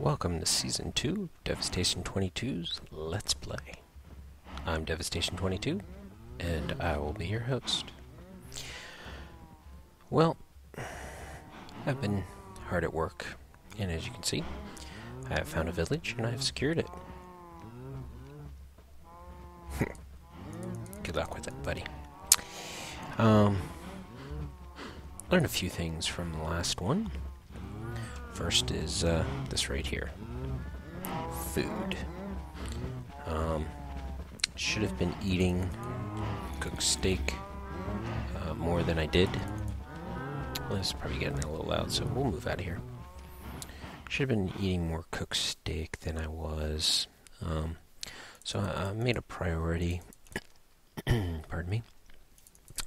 Welcome to Season 2, Devastation 22's Let's Play. I'm Devastation 22, and I will be your host. Well, I've been hard at work, and as you can see, I have found a village, and I have secured it. Good luck with it, buddy. Learned a few things from the last one. First is this right here. Food. Should have been eating cooked steak more than I did. Well, this is probably getting a little loud, so we'll move out of here. Should have been eating more cooked steak than I was. So I made a priority, pardon me,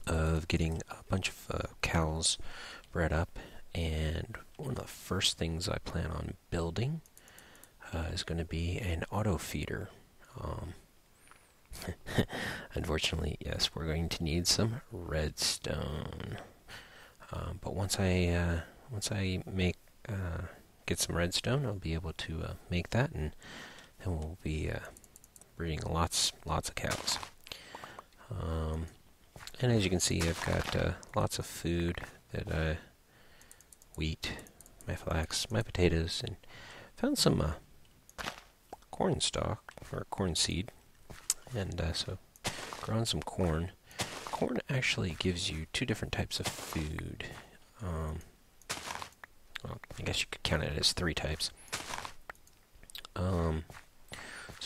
of getting a bunch of cows bred up. And one of the first things I plan on building is going to be an auto feeder. Unfortunately, yes, we're going to need some redstone. But once I get some redstone, I'll be able to make that, and then we'll be breeding lots of cows. And as you can see, I've got lots of food that wheat, my flax, my potatoes, and found some corn stalk, or corn seed, and so grown some corn. Corn actually gives you two different types of food. Well, I guess you could count it as three types. So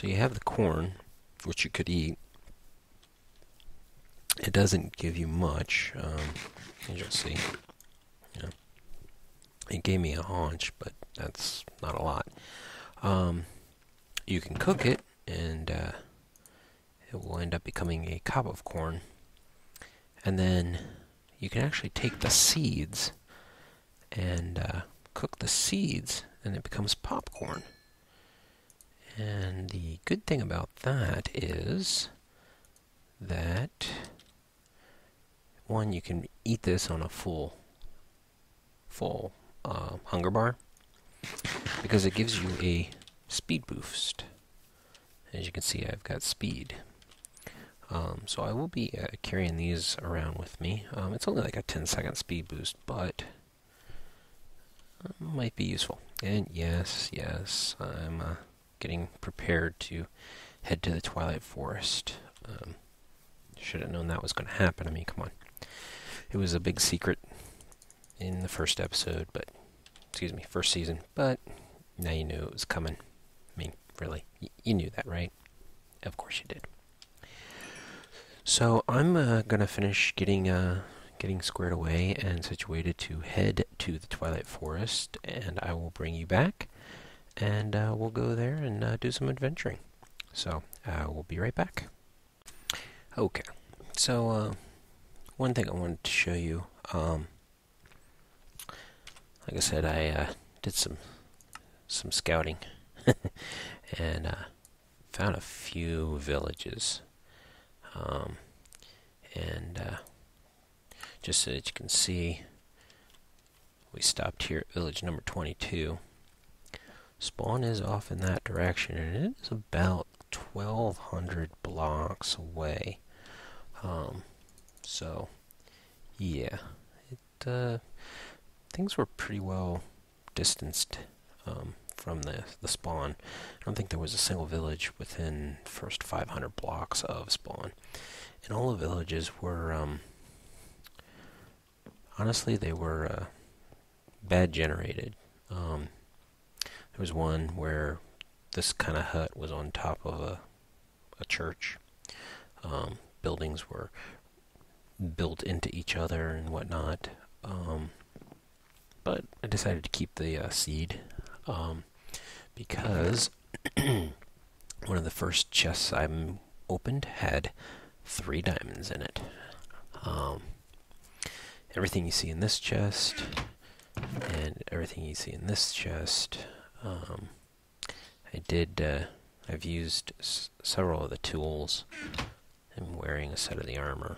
you have the corn, which you could eat. It doesn't give you much, as you'll see. You know, it gave me a haunch, but that's not a lot. You can cook it, and it will end up becoming a cob of corn. And then you can actually take the seeds and cook the seeds, and it becomes popcorn. And the good thing about that is that, one, you can eat this on a full hunger bar, because it gives you a speed boost. As you can see, I've got speed. So I will be carrying these around with me. It's only like a 10-second speed boost, but might be useful. And yes, I'm getting prepared to head to the Twilight Forest. Should have known that was going to happen. I mean, come on. It was a big secret in the first episode, first season, but now you knew it was coming. I mean, really, you knew that, right? Of course you did. So I'm gonna finish getting squared away and situated to head to the Twilight Forest, and I will bring you back, and we'll go there and do some adventuring. So we'll be right back. Okay, so one thing I wanted to show you. Like I said, I did some scouting and found a few villages. Just so that you can see, we stopped here at village number 22. Spawn is off in that direction, and it is about 1,200 blocks away. So, yeah, things were pretty well distanced from the spawn. I don't think there was a single village within the first 500 blocks of spawn. And all the villages were, honestly, they were bad generated. There was one where this kind of hut was on top of a church. Buildings were built into each other and whatnot. But I decided to keep the seed because one of the first chests I opened had 3 diamonds in it. Everything you see in this chest and everything you see in this chest, I've used several of the tools. I'm wearing a set of the armor.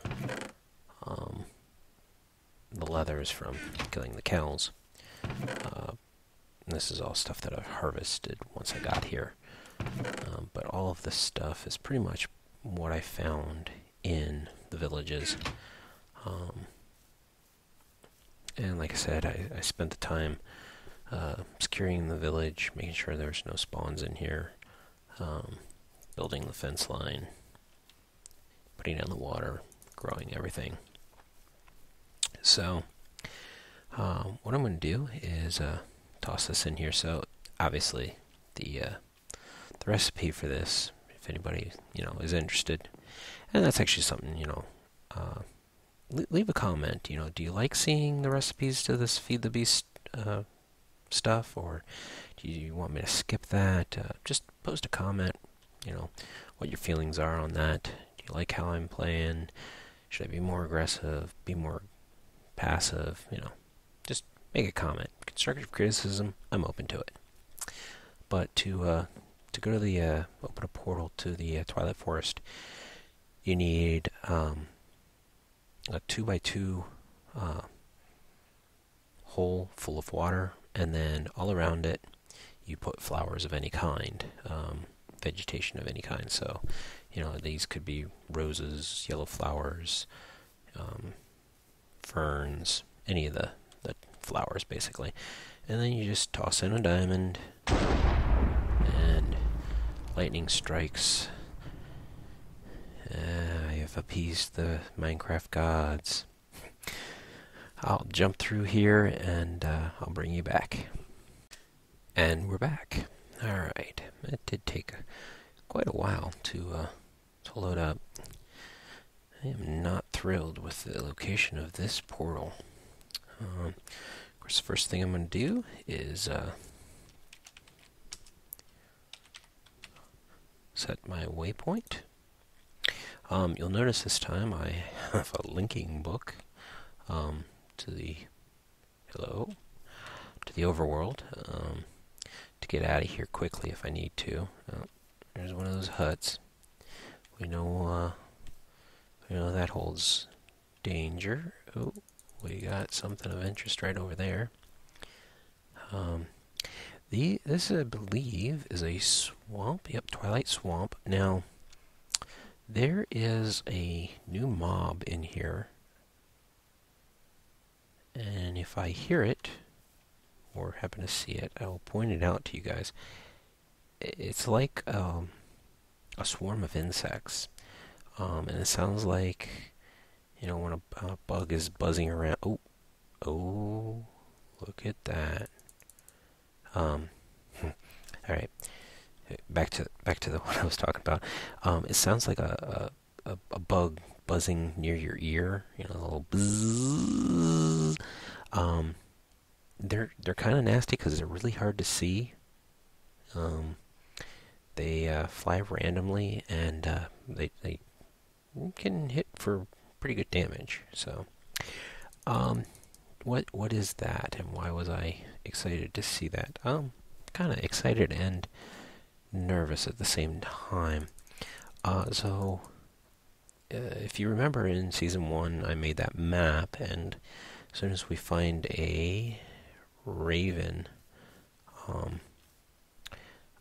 The leather is from killing the cows. this is all stuff that I've harvested once I got here. But all of this stuff is pretty much what I found in the villages. And like I said, I spent the time securing the village, making sure there's no spawns in here, building the fence line, putting down the water, growing everything. So what I'm going to do is toss this in here. So obviously the recipe for this, if anybody is interested, and that's actually something leave a comment. Do you like seeing the recipes to this Feed the Beast stuff, or do you want me to skip that? Just post a comment, what your feelings are on that. Do you like how I'm playing? Should I be more aggressive, be more passive? Just make a comment. Constructive criticism, I'm open to it. But to go to the open a portal to the Twilight Forest, you need a 2x2 hole full of water, and then all around it you put flowers of any kind, vegetation of any kind. So these could be roses, yellow flowers, ferns, any of the flowers basically. And then you just toss in a diamond, and lightning strikes. I have appeased the Minecraft gods. I'll jump through here and I'll bring you back. And we're back. Alright, it did take quite a while to load up. I am not thrilled with the location of this portal. Of course, the first thing I'm going to do is set my waypoint. You'll notice this time I have a linking book to the overworld, to get out of here quickly if I need to. There's one of those huts. We know that holds danger. Oh, we got something of interest right over there. This, I believe, is a swamp. Yep, Twilight Swamp. Now, there is a new mob in here, and if I hear it, or happen to see it, I will point it out to you guys. It's like a swarm of insects, and it sounds like, when a bug is buzzing around. Oh, look at that. All right, back to the what I was talking about. It sounds like a bug buzzing near your ear. A little buzz. They're kind of nasty because they're really hard to see. They fly randomly, and they can hit for pretty good damage. So, what is that, and why was I excited to see that? Kind of excited and nervous at the same time. So, if you remember in Season 1, I made that map, and as soon as we find a raven,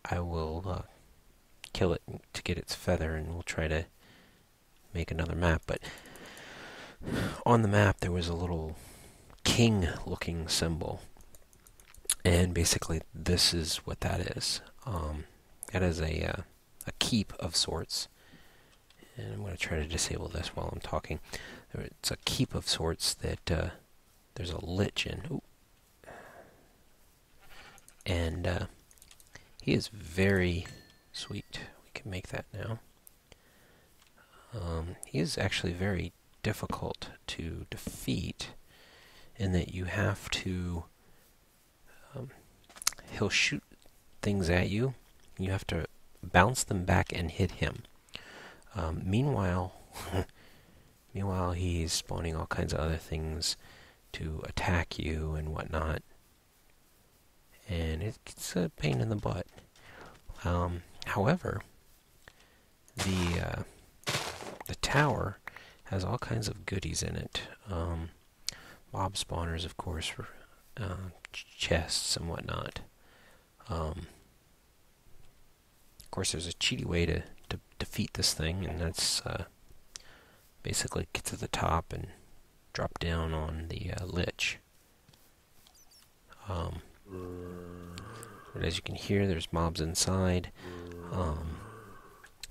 I will kill it to get its feather, and we'll try to make another map. But on the map there was a little king-looking symbol, and basically this is what that is. That is a keep of sorts, and I'm going to try to disable this while I'm talking. It's a keep of sorts that there's a lich in. Ooh. And he is very sweet. We can make that now. He is actually very difficult to defeat, in that you have to... he'll shoot things at you. You have to bounce them back and hit him. Meanwhile, he's spawning all kinds of other things to attack you and whatnot. And it's a pain in the butt. However, the tower has all kinds of goodies in it. Mob spawners, of course, for chests and whatnot. Of course, there's a cheaty way to defeat this thing, and that's basically get to the top and drop down on the lich. But as you can hear, there's mobs inside.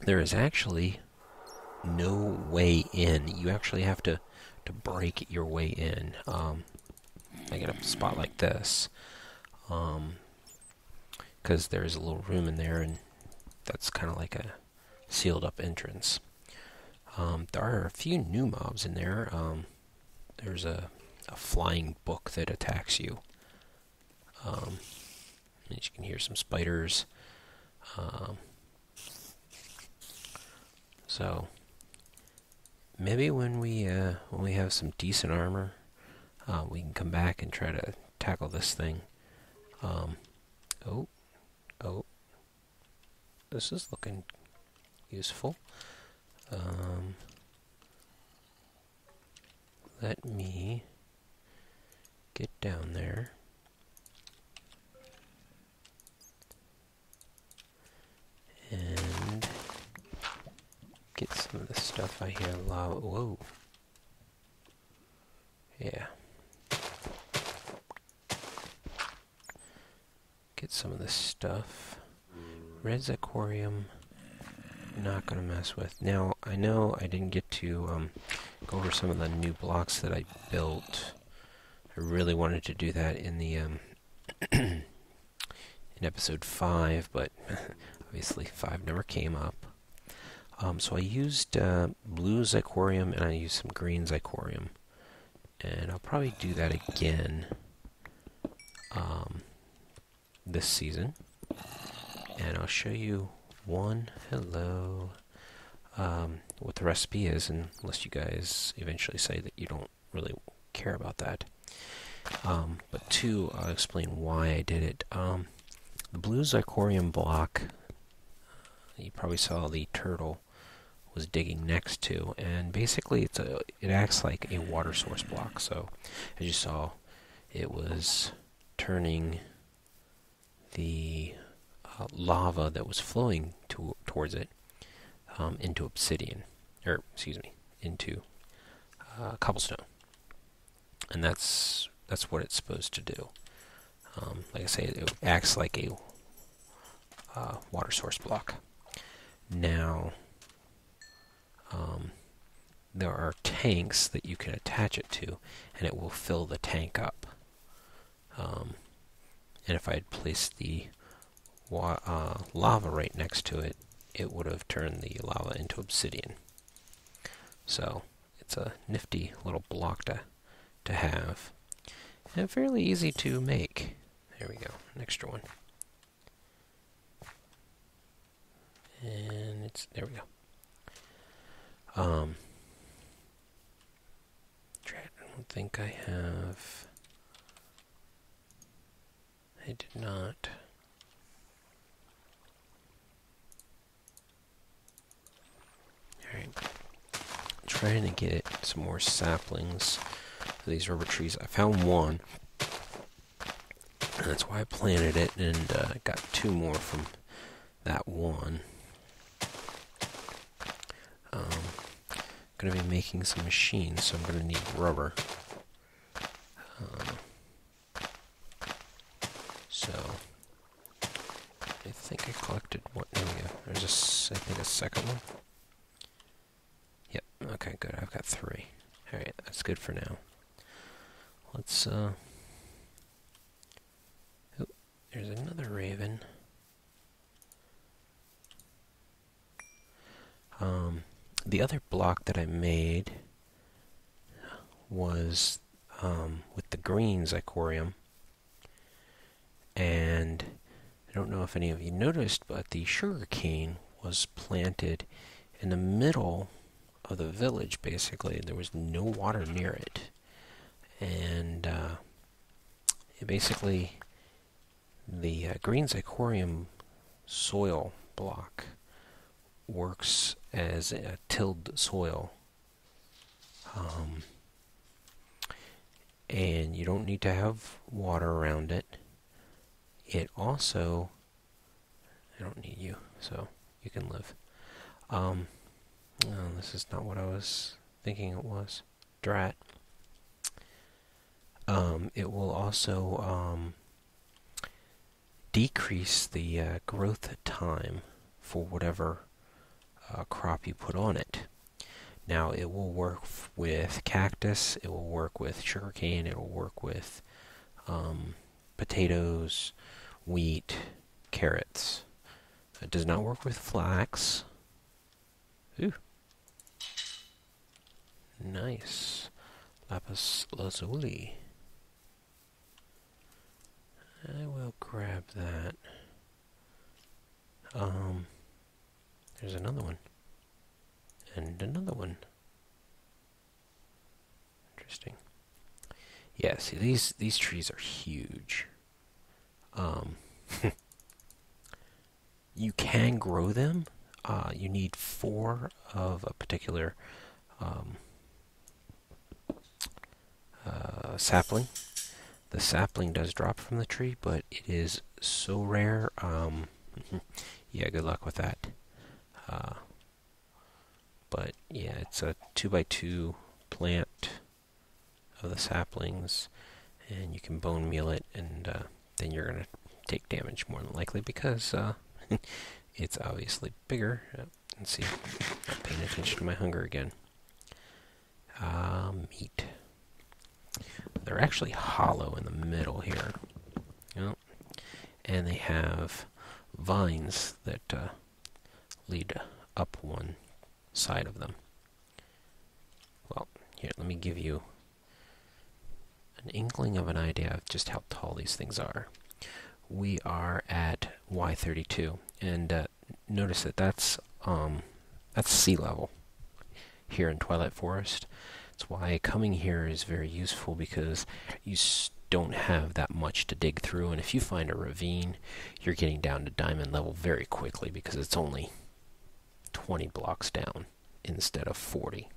There is actually no way in. You actually have to break your way in. I get a spot like this, because there's a little room in there, and that's kind of like a sealed up entrance. There are a few new mobs in there. There's a flying book that attacks you. As you can hear, some spiders. So maybe when we have some decent armor, we can come back and try to tackle this thing. Oh, this is looking useful. Let me get down there. And get some of the stuff I hear lava. Whoa. Yeah. Get some of this stuff. Red's aquarium. Not gonna mess with. Now, I know I didn't get to go over some of the new blocks that I built. I really wanted to do that in the in episode 5, but obviously 5 never came up. So I used blue zirconium and I used some green zirconium, and I'll probably do that again this season. And I'll show you what the recipe is, unless you guys eventually say that you don't really care about that. But 2, I'll explain why I did it. The blue zirconium block, you probably saw the turtle was digging next to, and basically it acts like a water source block. So as you saw, it was turning the lava that was flowing towards it into obsidian, or excuse me, into cobblestone, and that's what it's supposed to do. Like I say, it acts like a water source block. Now, there are tanks that you can attach it to, and it will fill the tank up. And if I had placed the lava right next to it, it would have turned the lava into obsidian. So it's a nifty little block to have, and fairly easy to make. There we go, an extra one. And there we go. I don't think I have. I did not. Alright. Trying to get some more saplings for these rubber trees. I found one, and that's why I planted it, and got 2 more from that one. Going to be making some machines, so I'm going to need rubber. So I think I collected one. There we go. There's I think a second one. Yep. Okay, good. I've got 3. All right, that's good for now. Let's. Oh, there's another raven. The other block that I made was with the green zirconium, and I don't know if any of you noticed, but the sugar cane was planted in the middle of the village. Basically, there was no water near it, and basically the green zirconium soil block works as a tilled soil, and you don't need to have water around it. it also... I don't need you, so you can live. Oh, this is not what I was thinking it was. Drat. It will also decrease the growth time for whatever crop you put on it. Now, it will work with cactus, it will work with sugarcane, it will work with potatoes, wheat, carrots. It does not work with flax. Ooh. Nice. Lapis lazuli. I will grab that. There's another one. And another one. Interesting. Yeah, see, these trees are huge. You can grow them. You need 4 of a particular sapling. The sapling does drop from the tree, but it is so rare. Yeah, good luck with that. But yeah, it's a 2x2 plant of the saplings, and you can bone meal it, and then you're gonna take damage more than likely because it's obviously bigger. Let's see, I'm paying attention to my hunger again. Meat. They're actually hollow in the middle here. Yep. And they have vines that lead up one side of them. Well, here, let me give you an inkling of an idea of just how tall these things are. We are at Y32, and notice that that's sea level here in Twilight Forest. That's why coming here is very useful, because you don't have that much to dig through, and if you find a ravine, you're getting down to diamond level very quickly because it's only 20 blocks down instead of 40.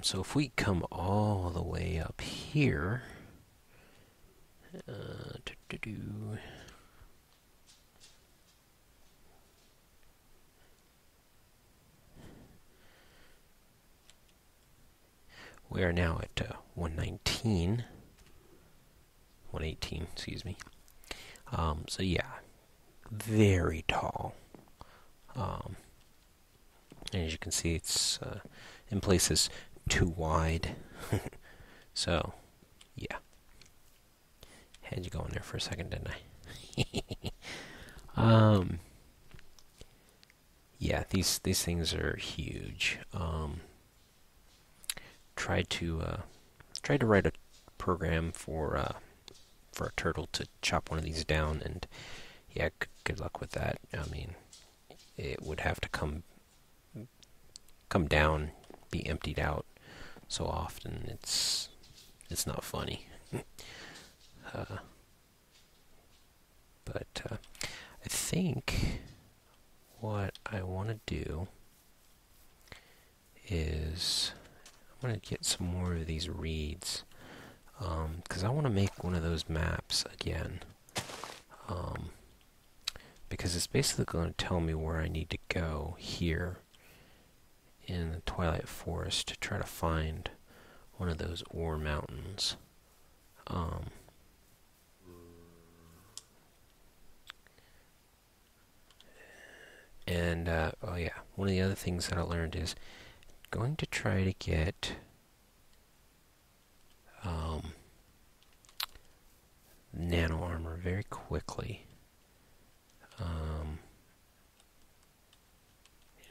So if we come all the way up here, we are now at 119, 118, excuse me. So yeah, very tall. And as you can see, it's in places too wide. So, yeah. Had you going there for a second, didn't I? Yeah, these things are huge. Tried to write a program for a turtle to chop one of these down, and yeah, good luck with that. I mean, it would have to come down, be emptied out so often. It's not funny. But I think what I want to do is I'm going to get some more of these reeds, because I want to make one of those maps again, because it's basically going to tell me where I need to go here in the Twilight Forest to try to find one of those ore mountains. And oh yeah, one of the other things that I learned is going to try to get nano armor very quickly. You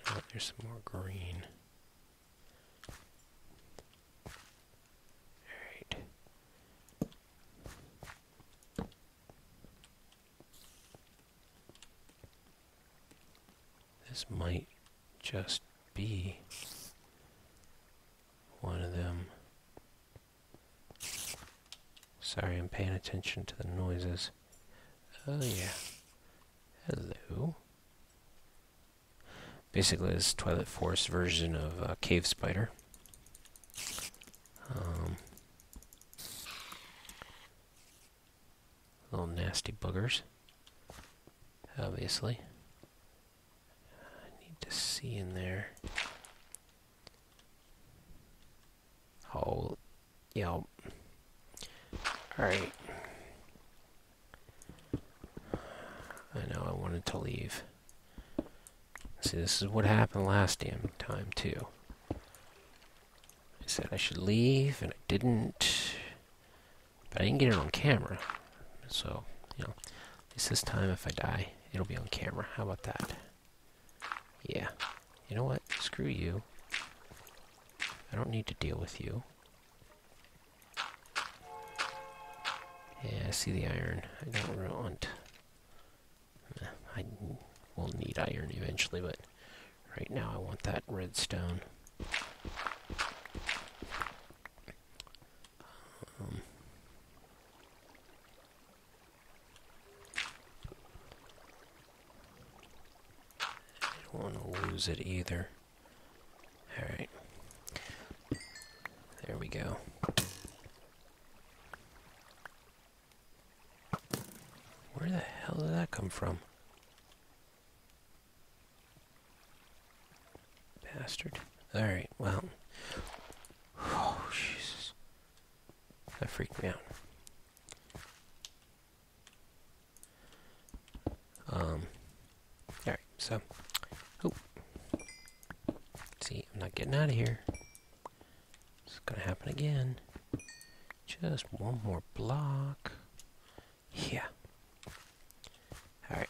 know what, there's some more green. Alright. This might just be one of them. Sorry, I'm paying attention to the noises. Oh yeah. Hello. Basically, this Twilight Forest version of Cave Spider. Little nasty boogers. Obviously. I need to see in there. Oh, yeah. Alright. I know I wanted to leave. See, this is what happened last damn time, too. I said I should leave, and I didn't. But I didn't get it on camera. So, you know, at least this time if I die, it'll be on camera. How about that? Yeah. You know what? Screw you. I don't need to deal with you. Yeah, I see the iron. I don't really want... I will need iron eventually, but right now I want that redstone. I don't want to lose it either. Alright. There we go. Where the hell did that come from? Bastard. Alright, well. Oh, Jesus. That freaked me out. Alright, so. Oh. See, I'm not getting out of here. It's gonna happen again. Just one more block. Yeah. Alright.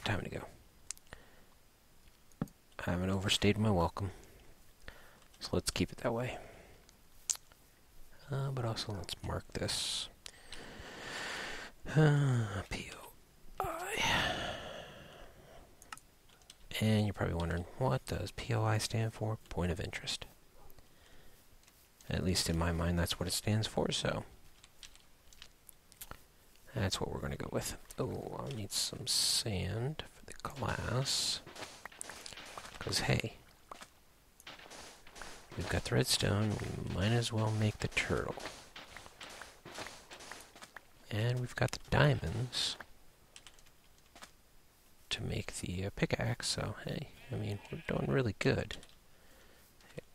Time to go. I haven't overstayed my welcome. So let's keep it that way. But also let's mark this. POI. And you're probably wondering, what does POI stand for? Point of interest. At least in my mind, that's what it stands for, so that's what we're going to go with. Oh, I'll need some sand for the glass. Because, hey, we've got the redstone, we might as well make the turtle. And we've got the diamonds to make the pickaxe, so hey, I mean, we're doing really good.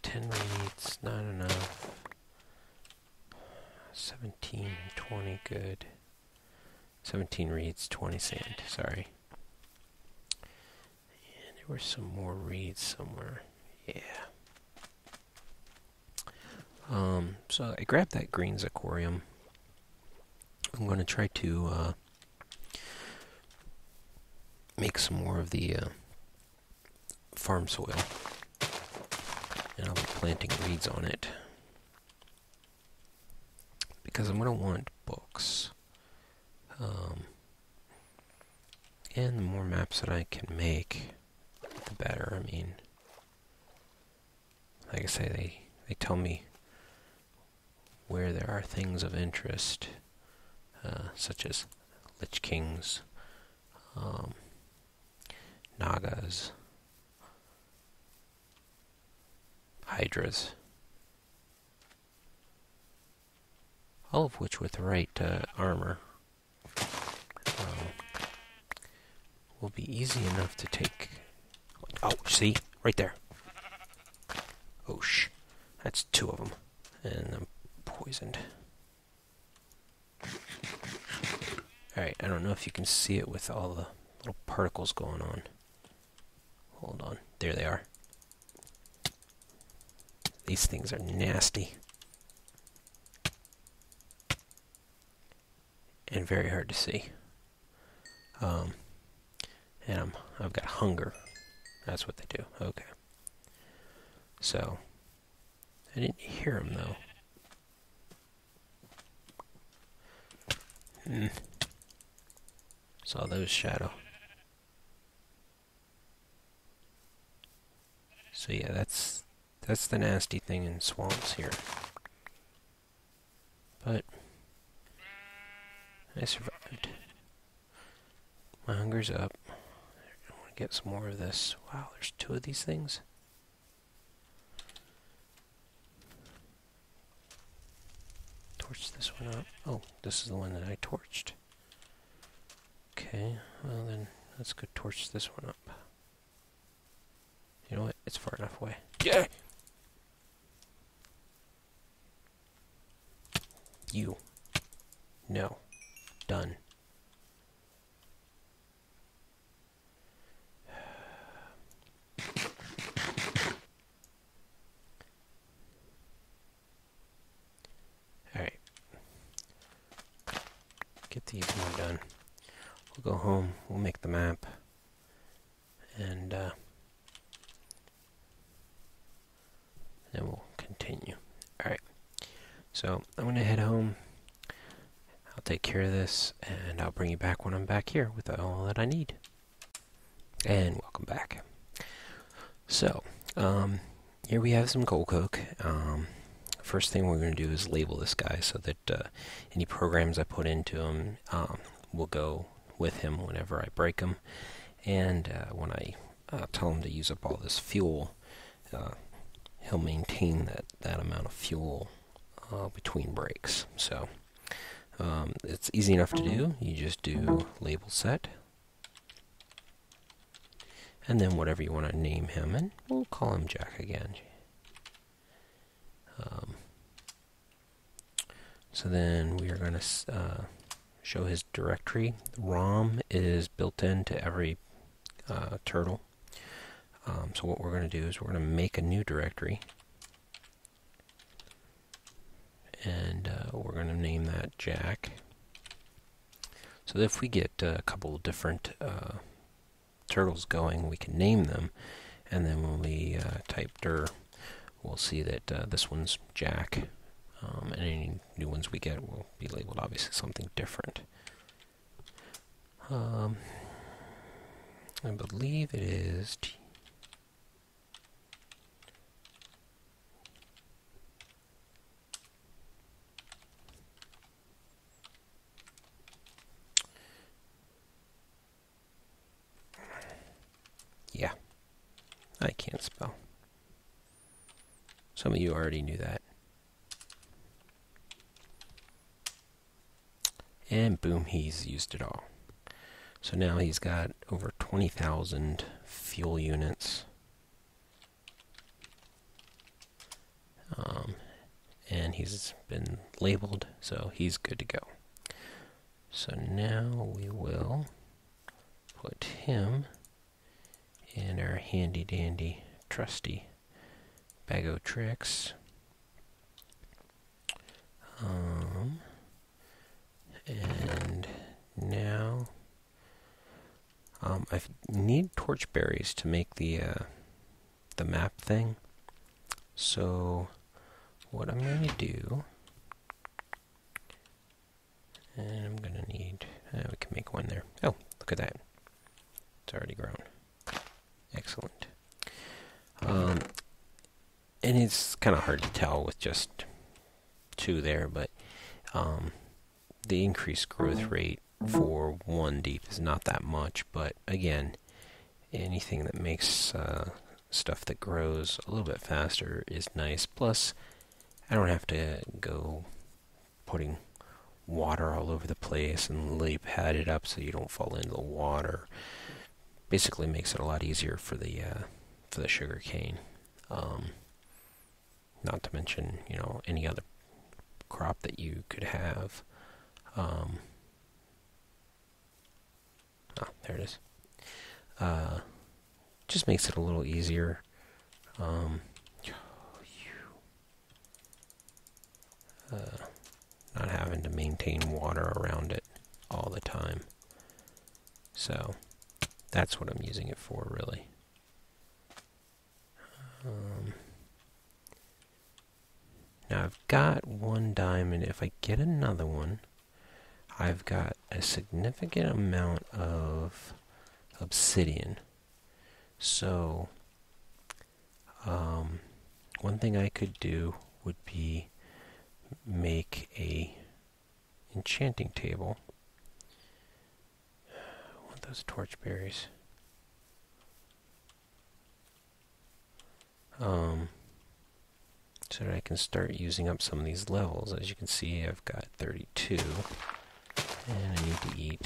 10 reeds, not enough. 17, 20, good. 17 reeds, 20 sand, sorry. And there were some more reeds somewhere, yeah. So I grabbed that green zirconium. I'm going to try to make some more of the farm soil. And I'll be planting reeds on it. Because I'm going to want books. And the more maps that I can make, the better. I mean, like I say, they tell me where there are things of interest, such as Lich Kings, Nagas, Hydras, all of which with the right armor will be easy enough to take. Oh, see? Right there. Oh, that's 2 of them. And I'm poisoned. Alright, I don't know if you can see it with all the little particles going on. Hold on. There they are. These things are nasty. And very hard to see. And I've got hunger. That's what they do. Okay. So, I didn't hear them though. Saw those shadow. So yeah, that's the nasty thing in swamps here. But I survived. My hunger's up. I want to get some more of this. Wow, there's 2 of these things. Torch this one up. Oh, this is the one that I torched. Okay, well then, let's go torch this one up. You know what? It's far enough away. Yeah! You. No. Done. Alright. Get these more done. We'll go home, we'll make the map, and then we'll continue. Alright. So, I'm going to head home. I'll take care of this, and I'll bring you back when I'm back here with all that I need. And welcome back. So, here we have some coal coke. First thing we're going to do is label this guy so that any programs I put into him will go with him whenever I break him. And when I tell him to use up all this fuel, he'll maintain that amount of fuel between breaks. So, it's easy enough to do. You just do label set. And then whatever you want to name him, and we'll call him Jack again. So then we are going to show his directory. The ROM is built into every turtle. So what we're going to do is we're going to make a new directory. And we're going to name that Jack. So if we get a couple of different turtles going, we can name them, and then when we type dir, we'll see that this one's Jack, and any new ones we get will be labeled obviously something different. I believe it is yeah, I can't spell. Some of you already knew that. And boom, he's used it all. So now he's got over 20,000 fuel units. And he's been labeled, so he's good to go. So now we will put him in our handy dandy trusty bag o' tricks. And now I need torchberries to make the map thing. So what I'm going to do, and I'm going to need, we can make one there. Oh, look at that. It's already grown. Excellent. And it's kind of hard to tell with just two there, but the increased growth rate for one deep is not that much, but again, anything that makes stuff that grows a little bit faster is nice. Plus, I don't have to go putting water all over the place and lily pad it up so you don't fall into the water. Basically makes it a lot easier for the sugar cane. Not to mention, you know, any other crop that you could have. Oh, there it is. Just makes it a little easier. Not having to maintain water around it all the time. So that's what I'm using it for, really. Now I've got one diamond. If I get another one, I've got a significant amount of obsidian. So one thing I could do would be make a enchanting table. I want those torchberries. So that I can start using up some of these levels. As you can see, I've got 32, and I need to eat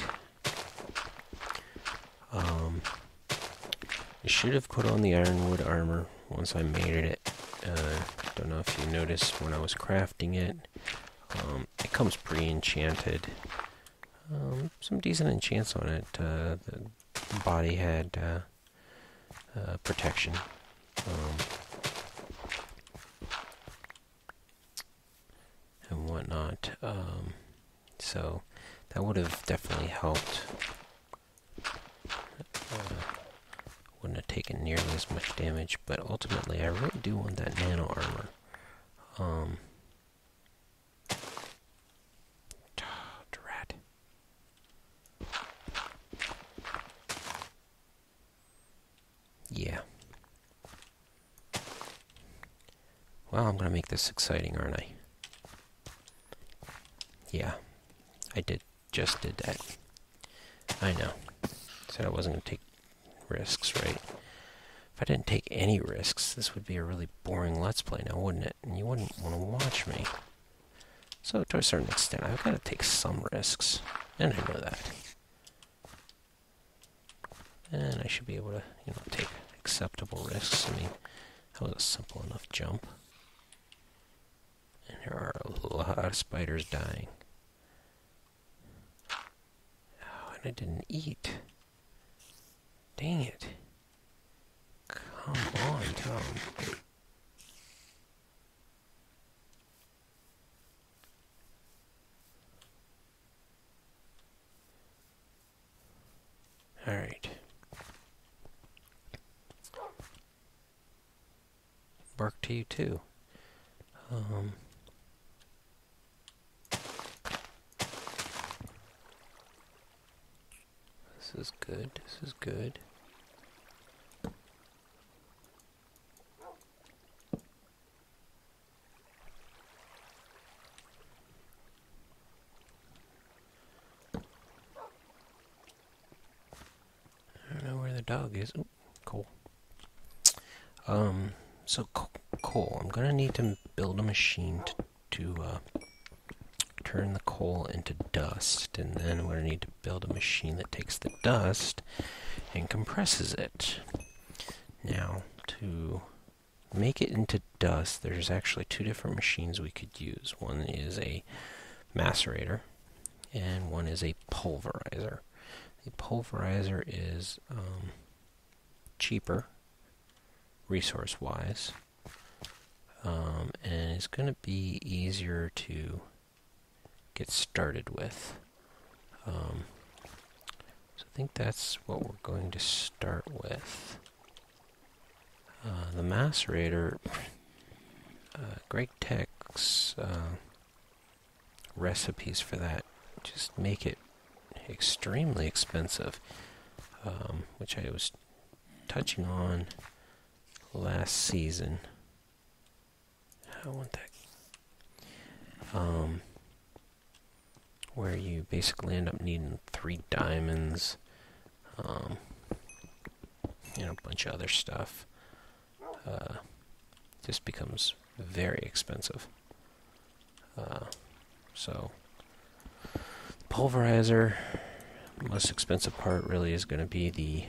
I should have put on the ironwood armor once I made it. Don't know if you noticed when I was crafting it. It comes pre-enchanted. Some decent enchants on it. The body had protection. And whatnot. So that would have definitely helped. Wouldn't have taken nearly as much damage, but ultimately I really do want that nano armor. Drat. Yeah. Well, I'm gonna make this exciting, aren't I? Yeah, I just did that. I know. Said I wasn't gonna take risks, right? If I didn't take any risks, this would be a really boring Let's Play now, wouldn't it? And you wouldn't want to watch me. So, to a certain extent, I've got to take some risks. And I know that. And I should be able to, take acceptable risks. I mean, that was a simple enough jump. And there are a lot of spiders dying. Oh, and I didn't eat. Dang it. Come on, Tom. Alright. Bark to you too. This is good. This is good. Dog is cool. So coal. I'm gonna need to build a machine to turn the coal into dust, and then I'm gonna need to build a machine that takes the dust and compresses it. Now, to make it into dust, there's actually two different machines we could use. One is a macerator, and one is a pulverizer. The pulverizer is cheaper, resource-wise, and it's going to be easier to get started with. So I think that's what we're going to start with. The macerator, Greg Tech's recipes for that just make it extremely expensive, which I was touching on last season. I want that. Where you basically end up needing 3 diamonds, a bunch of other stuff. Just becomes very expensive. So pulverizer, most expensive part really is going to be the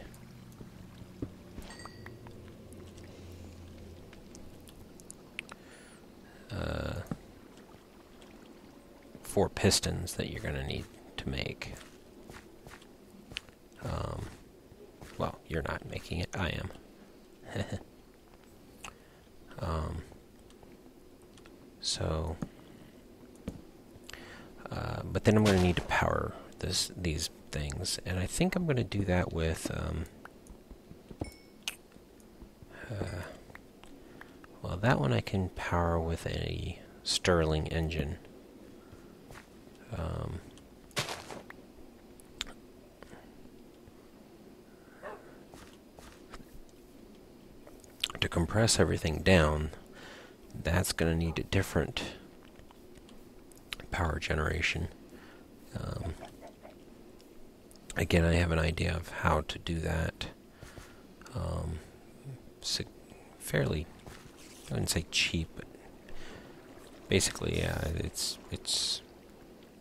four pistons that you're going to need to make. Well, you're not making it, I am. But then I'm going to need to power these things, and I think I'm going to do that with well, that one I can power with a Stirling engine. To compress everything down, that's going to need a different power generation. Again, I have an idea of how to do that. Fairly, I wouldn't say cheap, but basically, yeah, it's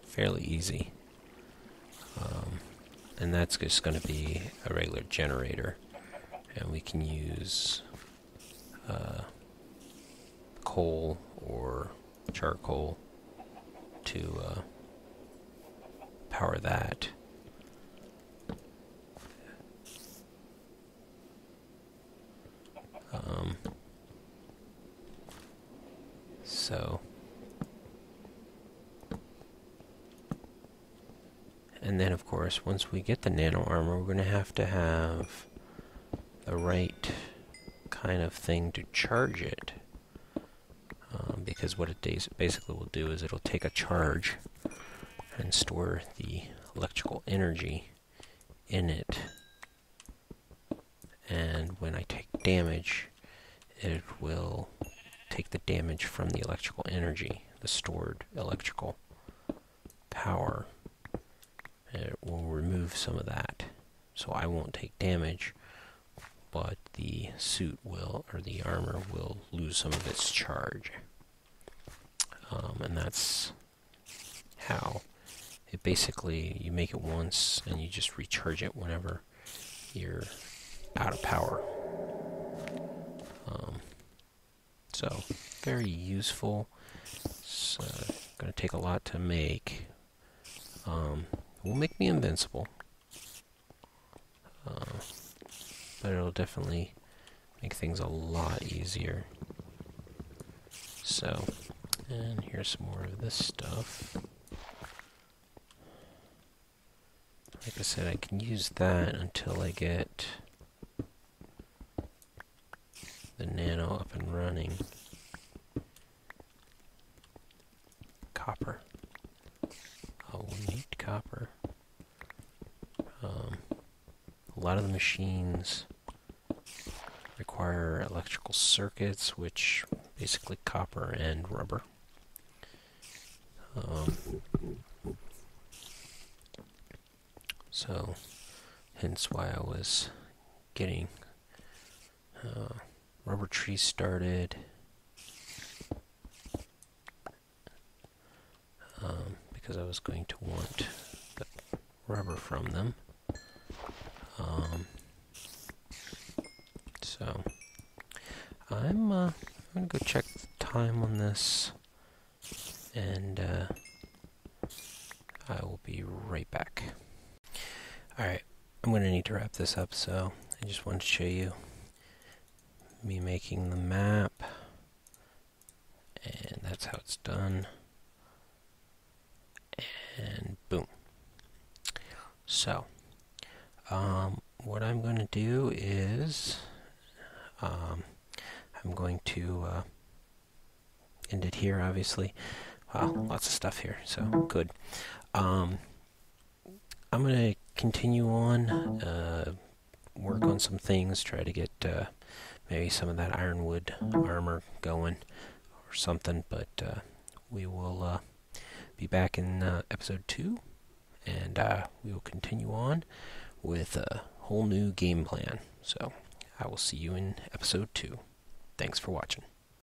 fairly easy. And that's just going to be a regular generator. and we can use coal or charcoal to power that. And then, of course, once we get the nano armor, we're going to have the right kind of thing to charge it. Because what it basically will do is it'll take a charge and store the electrical energy in it. And when I take damage, it will take the damage from the electrical energy, the stored electrical power. It will remove some of that, so I won't take damage, but the suit will, or the armor will, lose some of its charge. And that's how it basically, you make it once and you just recharge it whenever you're out of power. So very useful. It's going to take a lot to make. Will make me invincible, but it'll definitely make things a lot easier. So, and here's some more of this stuff. Like I said, I can use that until I get the nano up and running. Copper. Oh, we need copper. A lot of the machines require electrical circuits, which basically copper and rubber. So, hence why I was getting rubber trees started. Because I was going to want the rubber from them. So I'm going to go check the time on this, and I will be right back. Alright, I'm going to need to wrap this up, so I just wanted to show you me making the map, and that's how it's done. And boom. So, what I'm going to do is, I'm going to end it here, obviously. Wow, lots of stuff here, so good. I'm going to continue on, work on some things, try to get maybe some of that ironwood armor going or something, but we will be back in episode 2, and we will continue on with a whole new game plan. So I will see you in episode 2. Thanks for watching.